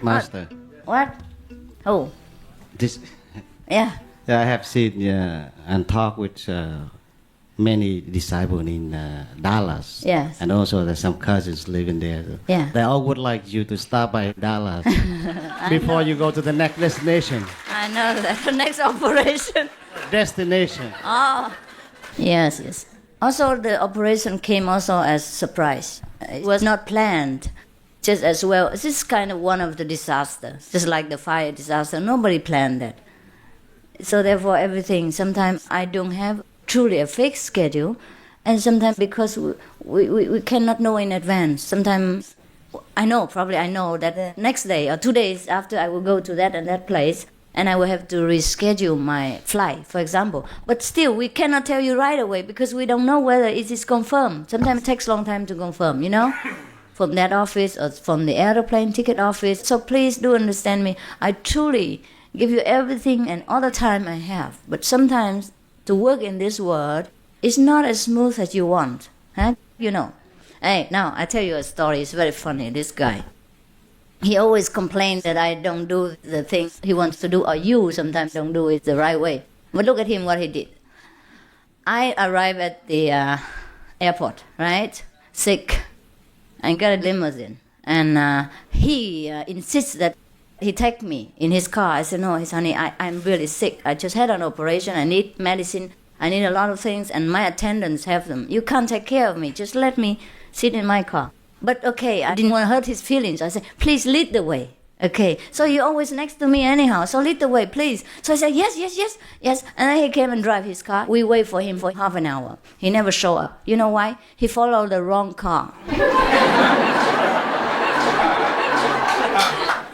Master. What? Oh, This, yeah. I have seen and talked with many disciples in Dallas. Yes. And also there's some cousins living there. Yeah. They all would like you to stop by Dallas before you go to the next destination. I know that. The next operation. Destination. Oh. Yes, yes. Also, the operation came also as surprise. It was not planned. Just as well, this is kind of one of the disasters, just like the fire disaster. Nobody planned that. So therefore, everything, sometimes I don't have truly a fixed schedule, and sometimes because we cannot know in advance. Sometimes I know that the next day or 2 days after I will go to that and that place, and I will have to reschedule my flight, for example. But still, we cannot tell you right away because we don't know whether it is confirmed. Sometimes it takes a long time to confirm, you know? From that office or from the airplane ticket office. So please do understand me. I truly give you everything and all the time I have. But sometimes to work in this world is not as smooth as you want. Huh? You know. Hey, now I tell you a story. It's very funny. This guy, he always complains that I don't do the things he wants to do, or you sometimes don't do it the right way. But look at him, what he did. I arrived at the airport, right? Sick. I got a limousine, and he insists that he take me in his car. I said, no, honey, I'm really sick. I just had an operation. I need medicine. I need a lot of things, and my attendants have them. You can't take care of me. Just let me sit in my car. But okay, I didn't want to hurt his feelings. I said, please lead the way. Okay, so you're always next to me anyhow, so lead the way, please. So I said, yes. And then he came and drive his car. We wait for him for half an hour. He never showed up. You know why? He followed the wrong car.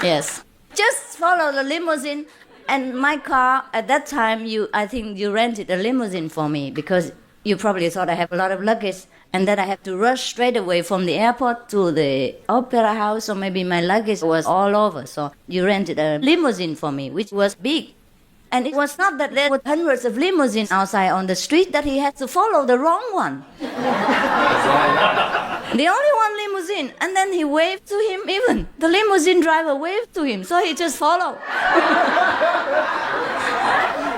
Yes. Just follow the limousine. And my car, at that time, I think you rented a limousine for me because you probably thought I have a lot of luggage and that I have to rush straight away from the airport to the opera house, or maybe my luggage was all over. So you rented a limousine for me, which was big. And it was not that there were hundreds of limousines outside on the street, that he had to follow the wrong one. The only one limousine. And then he waved to him even. The limousine driver waved to him, so he just followed.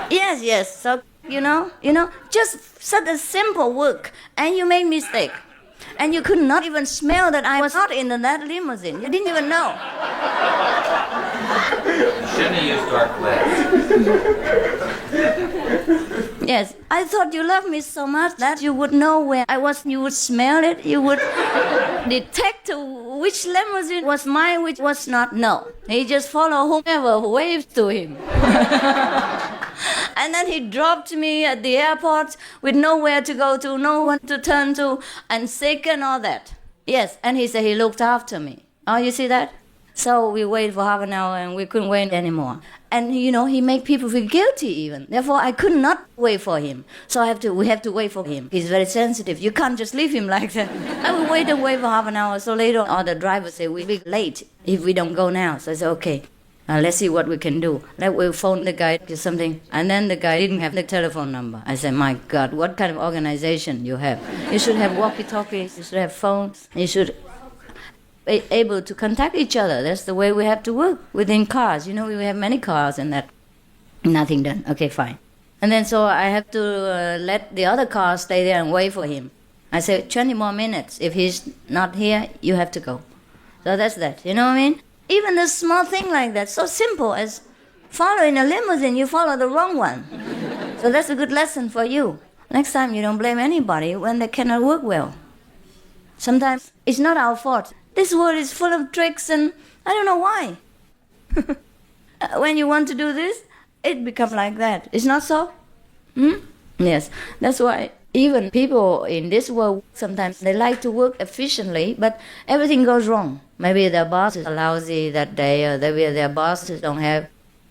Yes. So, you know, just such a simple work. And you made mistake. And you could not even smell that I was not in that limousine. You didn't even know. Shouldn't have used dark glass. Yes, I thought you loved me so much that you would know where I was. You would smell it. You would detect which limousine was mine, which was not. No, he just followed whomever waved to him. And then he dropped me at the airport with nowhere to go to, no one to turn to, and sick and all that. Yes, and he said he looked after me. Oh, you see that? So we waited for half an hour and we couldn't wait anymore. And, you know, he made people feel guilty even. Therefore, I could not wait for him. So we have to wait for him. He's very sensitive. You can't just leave him like that. I will wait and wait for half an hour. So later on, the driver said, we'll be late if we don't go now. So I said, okay. Let's see what we can do. We'll phone the guy or something. And then the guy didn't have the telephone number. I said, my God, what kind of organization you have? You should have walkie-talkies. You should have phones. You should be able to contact each other. That's the way we have to work within cars. You know, we have many cars and that. Nothing done. Okay, fine. And then so I have to let the other car stay there and wait for him. I said, 20 more minutes. If he's not here, you have to go. So that's that. You know what I mean? Even a small thing like that, so simple as following a limousine, you follow the wrong one. So that's a good lesson for you. Next time you don't blame anybody when they cannot work well. Sometimes it's not our fault. This world is full of tricks and I don't know why. When you want to do this, it becomes like that. It's not so? Yes, that's why even people in this world, sometimes they like to work efficiently, but everything goes wrong. Maybe their boss is lousy that day, or maybe their bosses don't have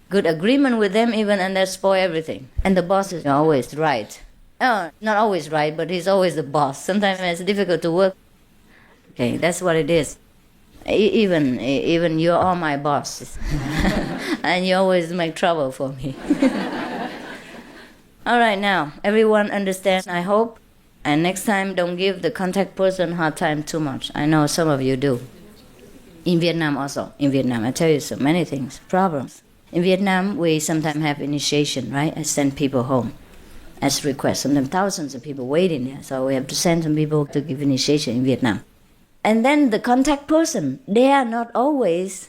good agreement with them even, and they spoil everything. And the boss is always right. Oh, not always right, but he's always the boss. Sometimes it's difficult to work. Okay, that's what it is. Even you're all my bosses. And you always make trouble for me. All right, now, everyone understands, I hope. And next time, don't give the contact person hard time too much. I know some of you do. In Vietnam also. In Vietnam, I tell you so many things, problems. In Vietnam, we sometimes have initiation, right? I send people home as request. Sometimes thousands of people waiting there. So we have to send some people to give initiation in Vietnam. And then the contact person, they are not always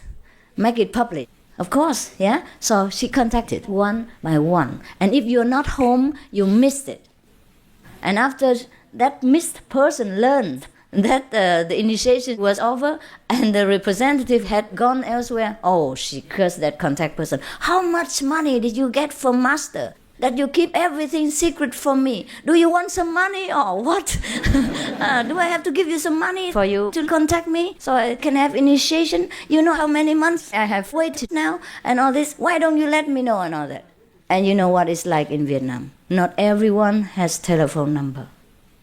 make it public. Of course, yeah? So she contacted one by one. And if you're not home, you missed it. And after that missed person learned that the initiation was over and the representative had gone elsewhere, oh, she cursed that contact person. How much money did you get from master that you keep everything secret from me? Do you want some money or what? Do I have to give you some money for you to contact me so I can have initiation? You know how many months I have waited now and all this. Why don't you let me know and all that? And you know what it's like in Vietnam. Not everyone has telephone number.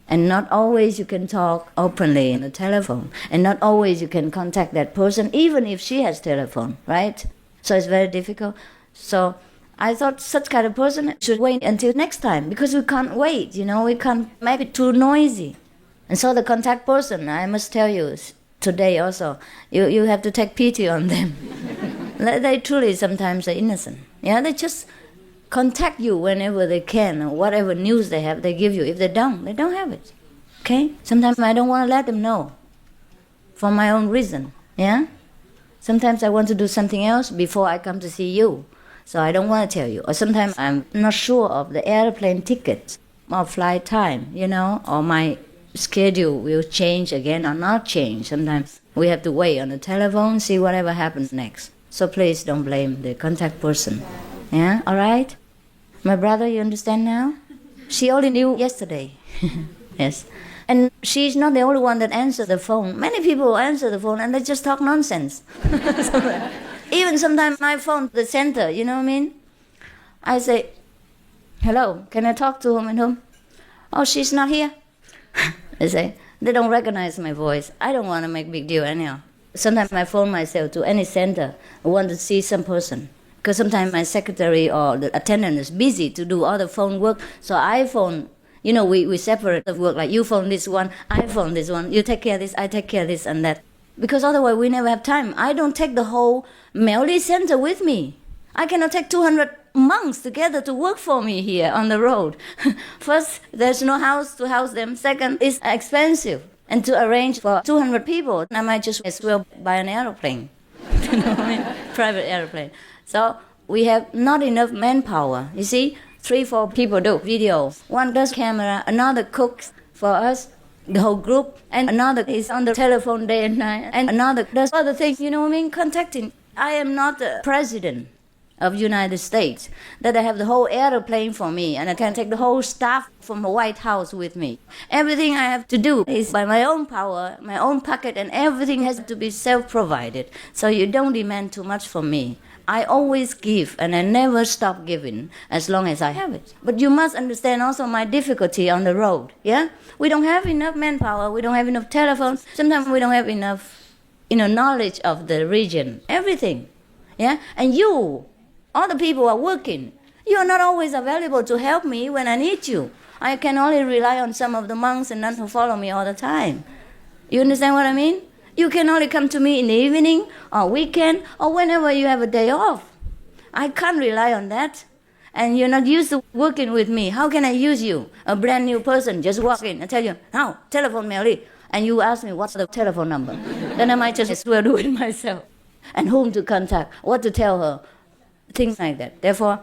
And not always you can talk openly on the telephone. And not always you can contact that person, even if she has telephone, right? So it's very difficult. So I thought such kind of person should wait until next time, because we can't wait, we can't make it too noisy. And so the contact person, I must tell you today also, you have to take pity on them. They truly sometimes are innocent. Yeah, they just contact you whenever they can, or whatever news they have, they give you. If they don't have it. Okay? Sometimes I don't want to let them know for my own reason. Yeah? Sometimes I want to do something else before I come to see you. So I don't want to tell you. Or sometimes I'm not sure of the airplane ticket or flight time, or my schedule will change again or not change. Sometimes we have to wait on the telephone, see whatever happens next. So please don't blame the contact person. Yeah, all right? My brother, you understand now? She only knew yesterday. Yes. And she's not the only one that answers the phone. Many people answer the phone and they just talk nonsense. Even sometimes my phone, the center, you know what I mean? I say, hello, can I talk to whom and whom? Oh, she's not here. They say, they don't recognize my voice. I don't want to make big deal anyhow. Sometimes I phone myself to any center. I want to see some person. Because sometimes my secretary or the attendant is busy to do all the phone work. So I phone, we separate the work. Like you phone this one, I phone this one. You take care of this, I take care of this and that. Because otherwise we never have time. I don't take the whole Melody Center with me. I cannot take 200 monks together to work for me here on the road. First, there's no house to house them. Second, it's expensive. And to arrange for 200 people, I might just as well buy an aeroplane. You know what I mean? Private aeroplane. So we have not enough manpower. You see, 3-4 people do video. One does camera, another cooks for us, the whole group, and another is on the telephone day and night, and another does other things, you know what I mean, contacting. I am not the president of United States, that I have the whole airplane for me, and I can take the whole staff from the White House with me. Everything I have to do is by my own power, my own pocket, and everything has to be self-provided. So you don't demand too much from me. I always give, and I never stop giving as long as I have it. But you must understand also my difficulty on the road, yeah? We don't have enough manpower, we don't have enough telephones, sometimes we don't have enough, knowledge of the region, everything, yeah? And you, all the people are working. You are not always available to help me when I need you. I can only rely on some of the monks and nuns who follow me all the time. You understand what I mean? You can only come to me in the evening or weekend or whenever you have a day off. I can't rely on that. And you're not used to working with me. How can I use you? A brand new person just walk in and tell you, now, telephone Mary. And you ask me, what's the telephone number? Then I might just as well do it myself. And whom to contact, what to tell her, things like that. Therefore,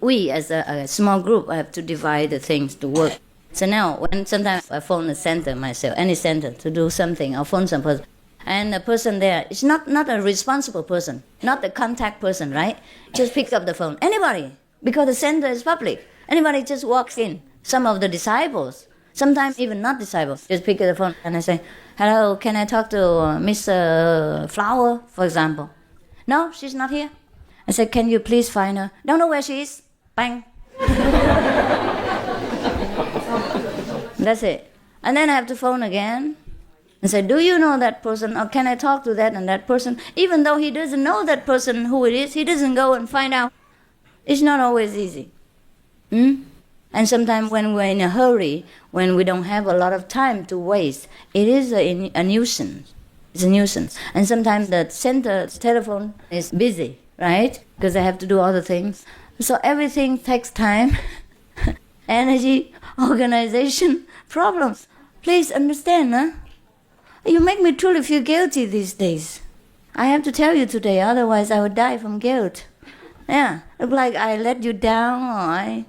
we as a small group have to divide the things to work. So now, when sometimes I phone the center myself, any center, to do something, I'll phone some person. And the person there is not a responsible person, not the contact person, right? Just pick up the phone. Anybody, because the center is public. Anybody just walks in. Some of the disciples, sometimes even not disciples, just pick up the phone and I say, hello, can I talk to Miss Flower, for example? No, she's not here. I said, can you please find her? Don't know where she is. Bang. That's it. And then I have to phone again and say, do you know that person? Or can I talk to that and that person? Even though he doesn't know that person who it is, he doesn't go and find out. It's not always easy. And And sometimes when we're in a hurry, when we don't have a lot of time to waste, it is a nuisance. It's a nuisance. And sometimes the center telephone is busy, right? Because they have to do other things. So everything takes time, energy, organization, problems. Please understand, huh? You make me truly feel guilty these days. I have to tell you today, otherwise I would die from guilt. Yeah, look like I let you down or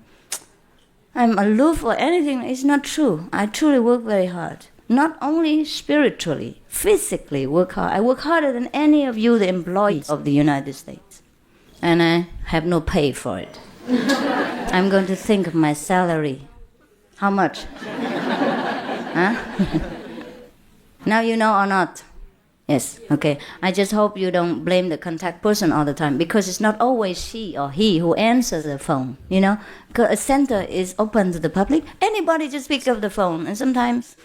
I'm aloof or anything. It's not true. I truly work very hard. Not only spiritually, physically work hard. I work harder than any of you, the employees of the United States. And I have no pay for it. I'm going to think of my salary. How much? Huh? Now you know or not? Yes, okay. I just hope you don't blame the contact person all the time, because it's not always she or he who answers the phone, you know? Because a center is open to the public. Anybody just picks up the phone, and sometimes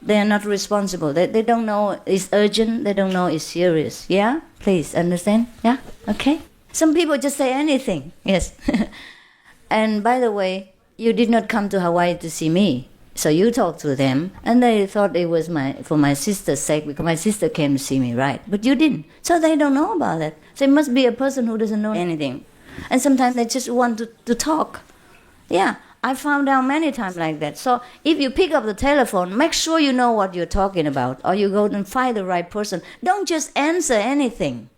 they are not responsible. They don't know it's urgent. They don't know it's serious. Yeah? Please, understand? Yeah? Okay? Some people just say anything. Yes. And by the way, you did not come to Hawaii to see me. So you talked to them, and they thought it was for my sister's sake, because my sister came to see me, right? But you didn't. So they don't know about it. So it must be a person who doesn't know anything. And sometimes they just want to talk. Yeah, I found out many times like that. So if you pick up the telephone, make sure you know what you're talking about, or you go and find the right person. Don't just answer anything.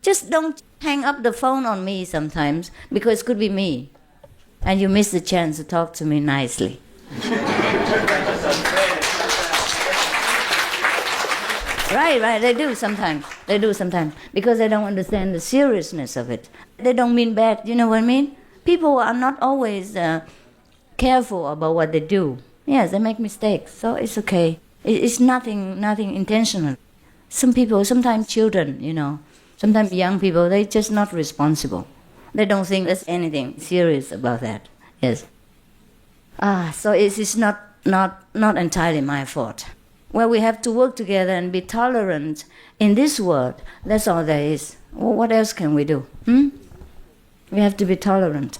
Just don't hang up the phone on me sometimes, because it could be me. And you miss the chance to talk to me nicely. Right, they do sometimes, because they don't understand the seriousness of it. They don't mean bad, you know what I mean? People are not always careful about what they do. Yes, they make mistakes, so it's okay. It's nothing intentional. Some people, sometimes children, you know, sometimes young people, they're just not responsible. They don't think there's anything serious about that. Yes. So it is not entirely my fault. Well, we have to work together and be tolerant in this world. That's all there is. Well, what else can we do? We have to be tolerant.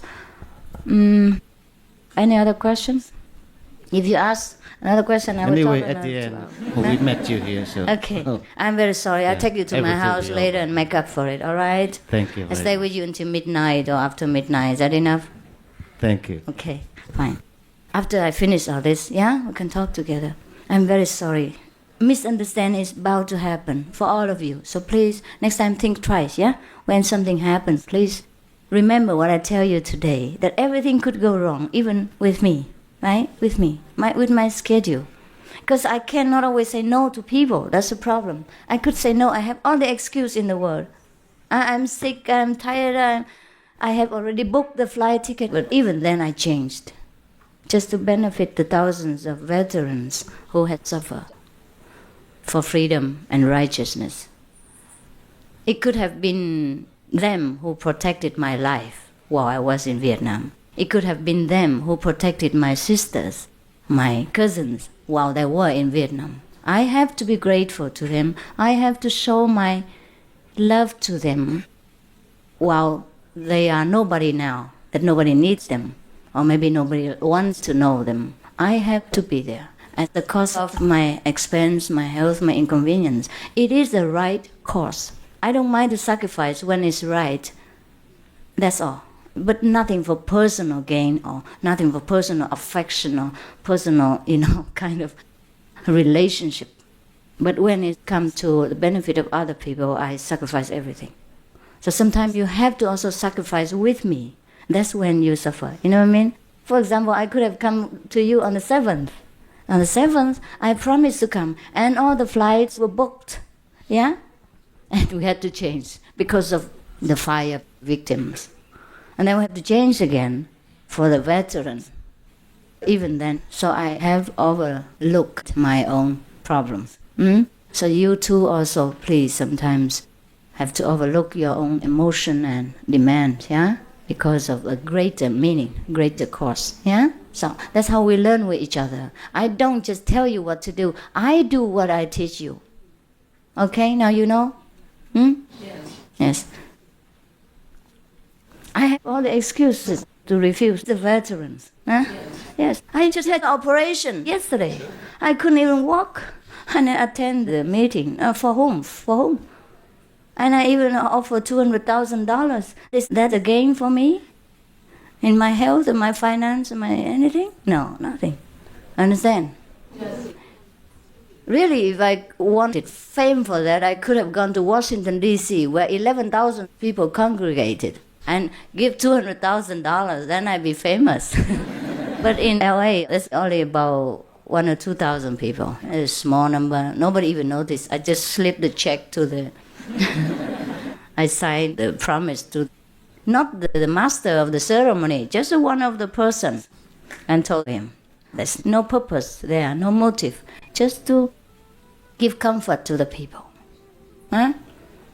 Any other questions? If you ask another question, I will talk Anyway, at the end, we met you here, so... Okay. I'm very sorry. I'll take you to my house later and make up for it, all right? Thank you. I'll stay with you until midnight or after midnight. Is that enough? Thank you. Okay, fine. After I finish all this, yeah, we can talk together. I'm very sorry. Misunderstanding is bound to happen for all of you. So please, next time think twice, yeah? When something happens, please remember what I tell you today, that everything could go wrong, even with me, right? With me, with my schedule. Because I cannot always say no to people. That's the problem. I could say no. I have all the excuse in the world. I'm sick, I'm tired, I have already booked the flight ticket. But even then I changed, just to benefit the thousands of veterans who had suffered for freedom and righteousness. It could have been them who protected my life while I was in Vietnam. It could have been them who protected my sisters, my cousins, while they were in Vietnam. I have to be grateful to them. I have to show my love to them while they are nobody now, that nobody needs them. Or maybe nobody wants to know them. I have to be there at the cost of my expense, my health, my inconvenience. It is the right course. I don't mind the sacrifice when it's right. That's all. But nothing for personal gain or nothing for personal affection or personal, kind of relationship. But when it comes to the benefit of other people, I sacrifice everything. So sometimes you have to also sacrifice with me. That's when you suffer. You know what I mean? For example, I could have come to you on the 7th. On the 7th, I promised to come, and all the flights were booked. Yeah? And we had to change because of the fire victims. And then we had to change again for the veteran. Even then, so I have overlooked my own problems. So you too also, please, sometimes have to overlook your own emotion and demand, yeah? Because of a greater meaning, greater cause, yeah? So that's how we learn with each other. I don't just tell you what to do. I do what I teach you. Okay, now you know? Yes. I have all the excuses. to refuse the veterans. Huh? Yes. I just had an operation yesterday. I couldn't even walk. And I attend the meeting. For whom? For whom? And I even offer $200,000. Is that a gain for me? In my health, in my finance, in my anything? No, nothing. Understand? Yes. Really, if I wanted fame for that, I could have gone to Washington, D.C., where 11,000 people congregated, and give $200,000, then I'd be famous. But in L.A., there's only about 1,000 or 2,000 people. A small number. Nobody even noticed. I just slipped the check to the... I signed the promise to... Not the master of the ceremony, just one of the persons, and told him, there's no purpose there, no motive, just to give comfort to the people. Huh?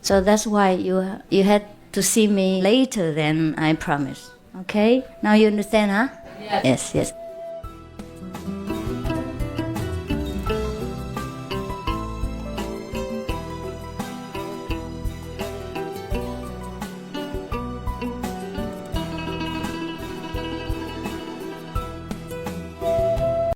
So that's why you had to see me later than I promised. Okay? Now you understand, huh? Yes. Yes.